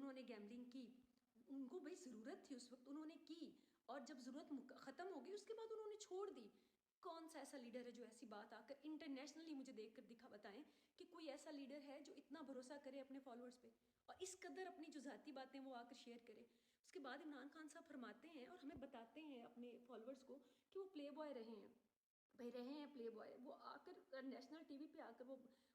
انہوں نے گیملنگ کی، ان کو بھائی ضرورت تھی اس وقت، انہوں نے کی، اور جب ضرورت ختم ہو گئی اس کے بعد انہوں نے چھوڑ دی. کون سا ایسا لیڈر ہے جو ایسی بات آ کر انٹرنیشنلی مجھے دیکھ کر دکھا بتائیں کہ کوئی ایسا لیڈر ہے جو اتنا بھروسہ کرے اپنے فالوورز پہ اور اس قدر اپنی جو ذاتی باتیں وہ آ کر شیئر کرے. اس کے بعد عمران خان صاحب فرماتے ہیں اور ہمیں بتاتے ہیں اپنے فالوورز کو کہ وہ پلے بوائے رہے ہیں، بھائی رہے ہیں پلے بوائے. وہ آ کر نیشنل ٹی وی پہ آ کر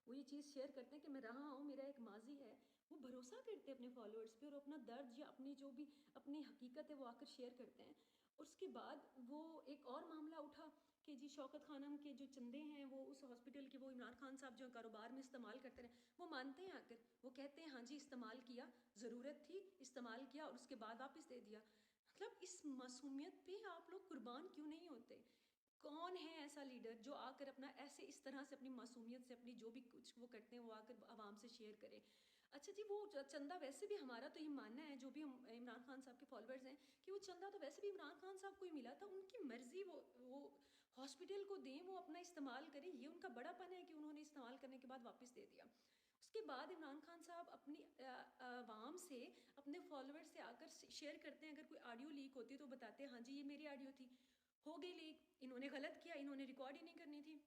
وہ یہ چیز شیئر کرتے ہیں کہ میں رہا ہوں، میرا ایک ماضی ہے. وہ بھروسہ کرتے ہیں اپنے فالوورز پہ اور اپنا درد یا اپنی جو بھی اپنی حقیقت ہے وہ آ کر شیئر کرتے ہیں. اور اس کے بعد وہ ایک اور معاملہ اٹھا کہ جی شوکت خانم کے جو چندے ہیں وہ اس ہاسپٹل کے وہ عمران خان صاحب جو کاروبار میں استعمال کرتے رہے، وہ مانتے ہیں آ کر، وہ کہتے ہیں ہاں جی استعمال کیا، ضرورت تھی استعمال کیا اور اس کے بعد واپس دے دیا. مطلب اس معصومیت پہ آپ لوگ قربان کیوں نہیں ہوتے؟ کون ہے ایسا لیڈر جو آ کر اپنا ایسے اس طرح سے اپنی معصومیت سے اپنی جو بھی کچھ وہ کرتے ہیں وہ آ کر عوام سے شیئر کرے؟ اچھا جی وہ چندہ ویسے بھی ہمارا تو یہ ماننا ہے جو بھی عمران خان صاحب کے فالوورز ہیں کہ وہ چندہ تو ویسے بھی عمران خان صاحب کو ہی ملا تھا، ان کی مرضی، وہ ہاسپٹل کو دیں، وہ اپنا استعمال کریں، یہ ان کا بڑا پن ہے کہ انہوں نے استعمال کرنے کے بعد واپس دے دیا. اس کے بعد عمران خان صاحب اپنی عوام سے اپنے فالوور سے آ کر شیئر کرتے ہیں، اگر کوئی آڈیو لیک ہوتی ہے تو بتاتے ہیں ہاں جی یہ میری آڈیو تھی، ہو گئی لیک، انہوں نے غلط کیا، انہوں نے ریکارڈ ہی نہیں کرنی تھی.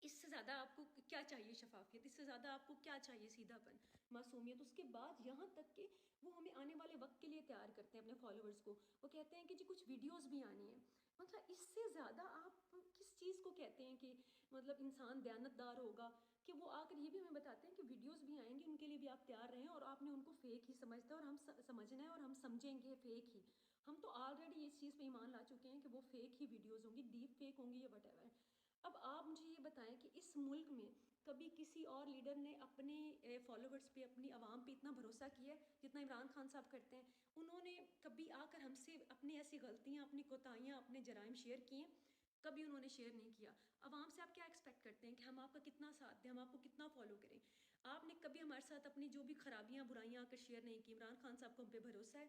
اس سے زیادہ آپ کو کیا چاہیے شفافیت؟ اس سے زیادہ آپ کو کیا چاہیے سیدھا پن، معصومیت؟ اس کے بعد یہاں تک کہ وہ ہمیں آنے والے وقت کے لیے تیار کرتے ہیں اپنے فالوورز کو، وہ کہتے ہیں کہ جی کچھ ویڈیوز بھی آنی ہیں. مطلب اس سے زیادہ آپ کس چیز کو کہتے ہیں کہ مطلب انسان دیانتدار ہوگا کہ وہ آ کر یہ بھی ہمیں بتاتے ہیں کہ ویڈیوز بھی آئیں گی، ان کے لیے بھی آپ تیار رہیں، اور آپ نے ان کو فیک ہی سمجھتے ہیں اور ہم سمجھنا ہے اور ہم سمجھیں گے فیک ہی. ہم تو آلریڈی اس چیز پہ ایمان لا چکے ہیں کہ وہ فیک ہی ویڈیوز ہوں گی، ڈیپ فیک ہوں گی یا وٹ ایور. اب آپ مجھے یہ بتائیں کہ اس ملک میں کبھی کسی اور لیڈر نے اپنے فالوورز پہ اپنی عوام پہ اتنا بھروسہ کیا ہے جتنا عمران خان صاحب کرتے ہیں؟ انہوں نے کبھی آ کر ہم سے اپنی ایسی غلطیاں، اپنی کوتاہیاں، اپنے جرائم شیئر کیے؟ کبھی انہوں نے شیئر نہیں کیا. عوام سے آپ کیا ایکسپیکٹ کرتے ہیں کہ ہم آپ کا کتنا ساتھ دیں، ہم آپ کو کتنا فالو کریں؟ آپ نے کبھی ہمارے ساتھ اپنی جو بھی خرابیاں برائیاں آ کر شیئر نہیں کی. عمران خان صاحب کو ہم پہ بھروسہ ہے.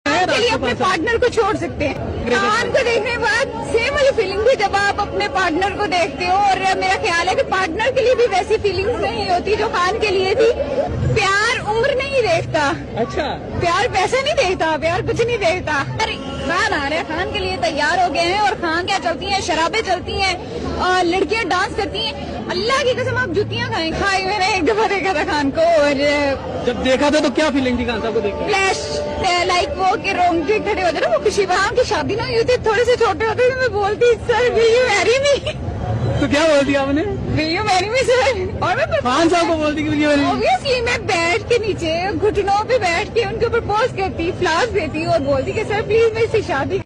کے لیے اپنے پارٹنر کو چھوڑ سکتے ہیں. خان کو دیکھنے کے بعد سیم والی فیلنگ بھی جب آپ اپنے پارٹنر کو دیکھتے ہو، اور میرا خیال ہے کہ پارٹنر کے لیے بھی ویسی فیلنگز نہیں ہوتی جو خان کے لیے تھی. پیار عمر نہیں دیکھتا، اچھا پیار پیسے نہیں دیکھتا، پیار کچھ نہیں دیکھتا. خان آ رہے ہیں، خان کے لیے تیار ہو گئے ہیں، اور خان کیا چلتی ہیں، شرابیں چلتی ہیں اور لڑکیاں ڈانس کرتی ہیں. اللہ کی قسم آپ جوتیاں کھائیں. کھائی میں نے ایک دفعہ دیکھا تھا خان کو، اور جب دیکھا تھا تو کیا فیلنگ تھی خان صاحب کو دیکھ کے؟ فلیش لائک وہ کہ رونگٹے کھڑے ہوتے نا، وہ خوشی وہاں کی شادی نہ ہوئی ہوتی، تھوڑے سے چھوٹے ہوتے تھے، میں بولتی سر ول یو میری می. تو کیا بول دیا آپ نے؟ ول یو میری می سر. اور میں خان صاحب کو بولتی کہ اوبیسلی میں بیٹھ کے نیچے گھٹنوں پہ بیٹھ کے ان کے اوپر پوز کرتی، فلاس دیتی اور بولتی کہ سر پلیز میری سے شادی